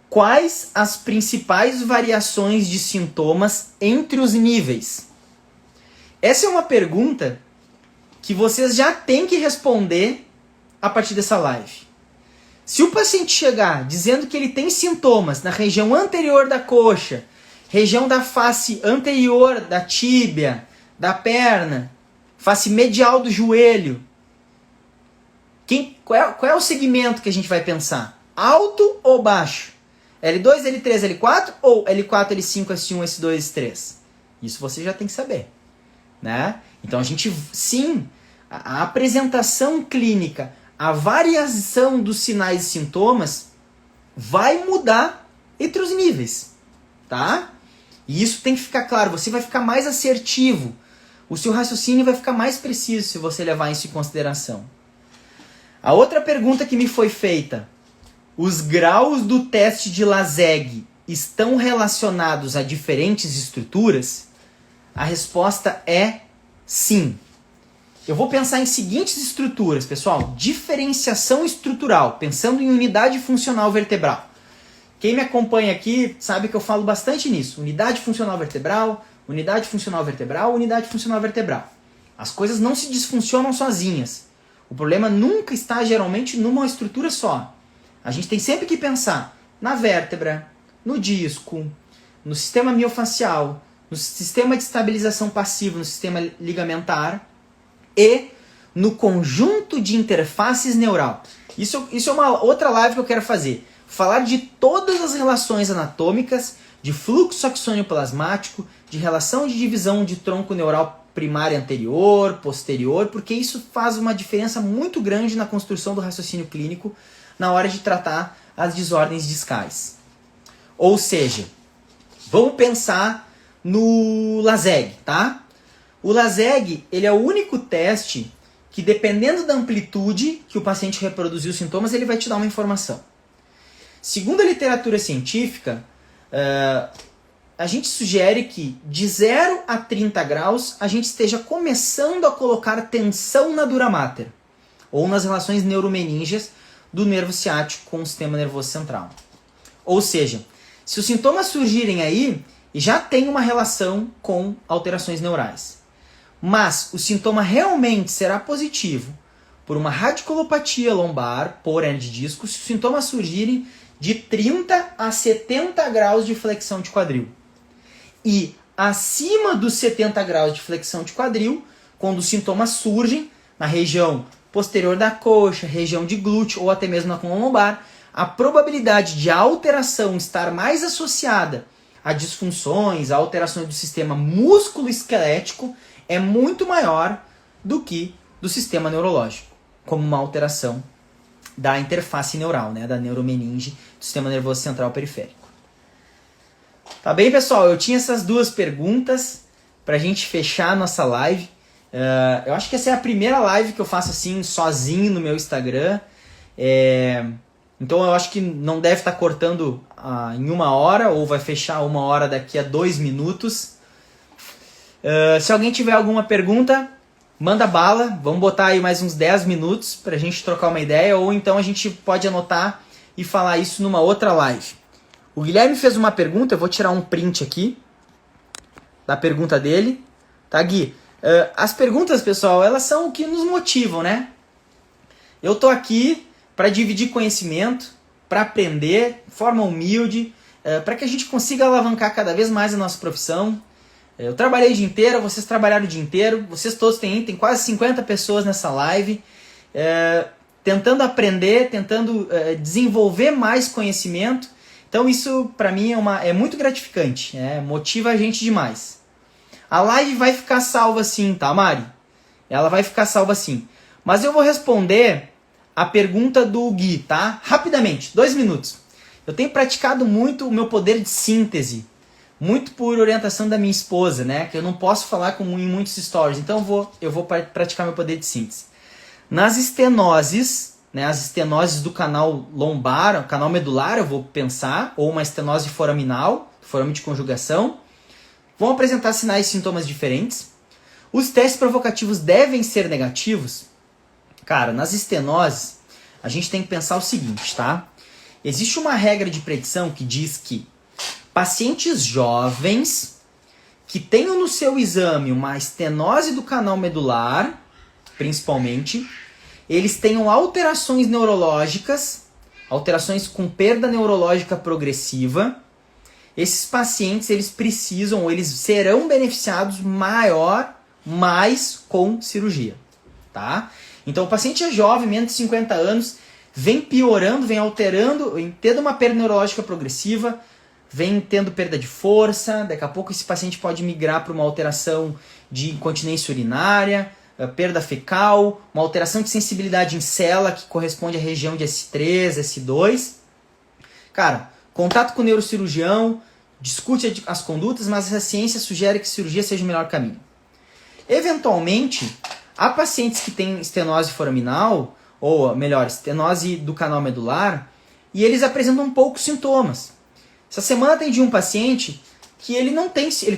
Quais as principais variações de sintomas entre os níveis? Essa é uma pergunta que vocês já têm que responder a partir dessa live. Se o paciente chegar dizendo que ele tem sintomas na região anterior da coxa, região da face anterior da tíbia, da perna, face medial do joelho, qual é o segmento que a gente vai pensar? Alto ou baixo? L2, L3, L4 ou L4, L5, S1, S2, S3? Isso você já tem que saber, né? Então a gente, sim, a apresentação clínica, a variação dos sinais e sintomas vai mudar entre os níveis, tá? E isso tem que ficar claro, você vai ficar mais assertivo, o seu raciocínio vai ficar mais preciso se você levar isso em consideração. A outra pergunta que me foi feita: os graus do teste de Lassègue estão relacionados a diferentes estruturas? A resposta é sim. Eu vou pensar em seguintes estruturas, pessoal. Diferenciação estrutural, pensando em unidade funcional vertebral. Quem me acompanha aqui sabe que eu falo bastante nisso. Unidade funcional vertebral, unidade funcional vertebral, unidade funcional vertebral. As coisas não se disfuncionam sozinhas. O problema nunca está, geralmente, numa estrutura só. A gente tem sempre que pensar na vértebra, no disco, no sistema miofacial, no sistema de estabilização passiva, no sistema ligamentar e no conjunto de interfaces neural. Isso é uma outra live que eu quero fazer. Falar de todas as relações anatômicas, de fluxo axônio-plasmático, de relação de divisão de tronco neural primário anterior, posterior, porque isso faz uma diferença muito grande na construção do raciocínio clínico na hora de tratar as desordens discais. Ou seja, vamos pensar no Lassègue, tá? O Lassègue, ele é o único teste que, dependendo da amplitude que o paciente reproduziu os sintomas, ele vai te dar uma informação. Segundo a literatura científica, a gente sugere que de 0 a 30 graus a gente esteja começando a colocar tensão na dura mater, ou nas relações neuromeníngeas do nervo ciático com o sistema nervoso central. Ou seja, se os sintomas surgirem aí, já tem uma relação com alterações neurais. Mas o sintoma realmente será positivo por uma radiculopatia lombar, por hernia de disco, se os sintomas surgirem de 30 a 70 graus de flexão de quadril. E acima dos 70 graus de flexão de quadril, quando os sintomas surgem na região posterior da coxa, região de glúteo ou até mesmo na coluna lombar, a probabilidade de a alteração estar mais associada a disfunções, a alterações do sistema músculo-esquelético é muito maior do que do sistema neurológico, como uma alteração da interface neural, né, da neuromeninge do sistema nervoso central periférico. Tá bem, pessoal? Eu tinha essas duas perguntas pra gente fechar a nossa live. Eu acho que essa é a primeira live que eu faço assim, sozinho no meu Instagram. Então eu acho que não deve estar cortando em 1 hora, ou vai fechar 1 hora daqui a 2 minutos. Se alguém tiver alguma pergunta, manda bala. Vamos botar aí mais uns 10 minutos pra gente trocar uma ideia, ou então a gente pode anotar e falar isso numa outra live. O Guilherme fez uma pergunta, eu vou tirar um print aqui da pergunta dele. Tá, Gui? As perguntas, pessoal, elas são o que nos motivam, né? Eu tô aqui para dividir conhecimento, para aprender de forma humilde, para que a gente consiga alavancar cada vez mais a nossa profissão. Eu trabalhei o dia inteiro, vocês trabalharam o dia inteiro, vocês todos tem quase 50 pessoas nessa live, tentando aprender, tentando desenvolver mais conhecimento. Então isso para mim é muito gratificante, motiva a gente demais. A live vai ficar salva sim, tá, Mari? Ela vai ficar salva sim. Mas eu vou responder a pergunta do Gui, tá? Rapidamente, 2 minutos. Eu tenho praticado muito o meu poder de síntese, muito por orientação da minha esposa, né? Que eu não posso falar em muitos stories, então eu vou praticar meu poder de síntese. Nas estenoses, né, as estenoses do canal lombar, canal medular, eu vou pensar, ou uma estenose foraminal, forame de conjugação, vão apresentar sinais e sintomas diferentes. Os testes provocativos devem ser negativos? Cara, nas estenoses, a gente tem que pensar o seguinte, tá? Existe uma regra de predição que diz que pacientes jovens que tenham no seu exame uma estenose do canal medular, principalmente, eles tenham alterações neurológicas, alterações com perda neurológica progressiva. Esses pacientes, eles precisam, ou eles serão beneficiados mais com cirurgia, tá? Então o paciente é jovem, menos de 50 anos, vem piorando, vem alterando, vem tendo uma perda neurológica progressiva, vem tendo perda de força, daqui a pouco esse paciente pode migrar para uma alteração de incontinência urinária, perda fecal, uma alteração de sensibilidade em célula que corresponde à região de S3, S2. Cara, contato com o neurocirurgião, discute as condutas, mas a ciência sugere que cirurgia seja o melhor caminho. Eventualmente, há pacientes que têm estenose foraminal, ou melhor, estenose do canal medular, e eles apresentam poucos sintomas. Essa semana atendi um paciente que ele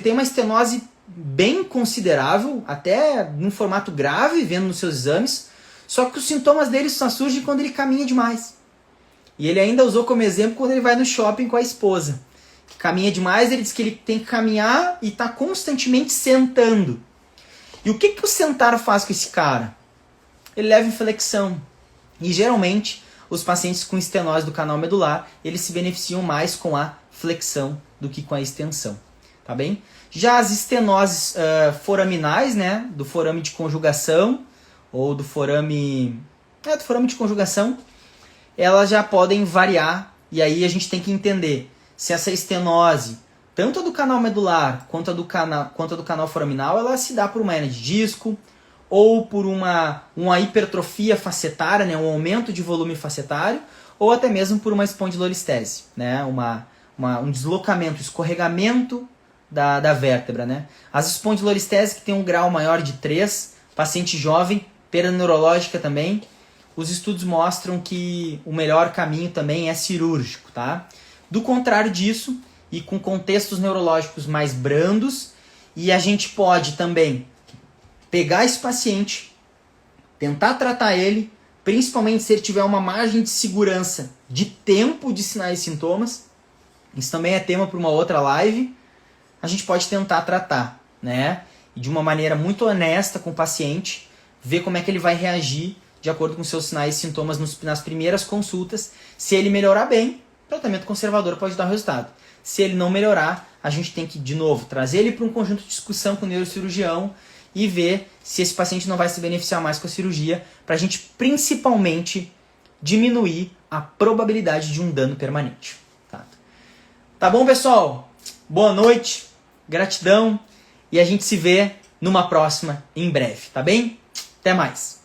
tem uma estenose bem considerável, até num formato grave, vendo nos seus exames, só que os sintomas dele só surgem quando ele caminha demais. E ele ainda usou como exemplo quando ele vai no shopping com a esposa. Que caminha demais, ele diz que ele tem que caminhar e está constantemente sentando. E o que o sentar faz com esse cara? Ele leva em flexão. E geralmente, os pacientes com estenose do canal medular, eles se beneficiam mais com a flexão do que com a extensão. Tá bem? Já as estenoses foraminais, né, do forame de conjugação, ou do forame de conjugação, elas já podem variar, e aí a gente tem que entender se essa estenose, tanto a do canal medular quanto a do canal foraminal, ela se dá por uma hernia de disco, ou por uma hipertrofia facetária, né, um aumento de volume facetário, ou até mesmo por uma espondilolistese, né, um deslocamento, escorregamento da vértebra, né? As espondilolistese que tem um grau maior de 3, paciente jovem, perda neurológica também, os estudos mostram que o melhor caminho também é cirúrgico, tá? Do contrário disso, e com contextos neurológicos mais brandos, e a gente pode também pegar esse paciente, tentar tratar ele, principalmente se ele tiver uma margem de segurança de tempo de sinais e sintomas. Isso também é tema para uma outra live. A gente pode tentar tratar, né? E de uma maneira muito honesta com o paciente, ver como é que ele vai reagir de acordo com seus sinais e sintomas nas primeiras consultas. Se ele melhorar bem, o tratamento conservador pode dar resultado. Se ele não melhorar, a gente tem que, de novo, trazer ele para um conjunto de discussão com o neurocirurgião e ver se esse paciente não vai se beneficiar mais com a cirurgia, para a gente principalmente diminuir a probabilidade de um dano permanente. Tá bom, pessoal? Boa noite, gratidão, e a gente se vê numa próxima em breve, tá bem? Até mais!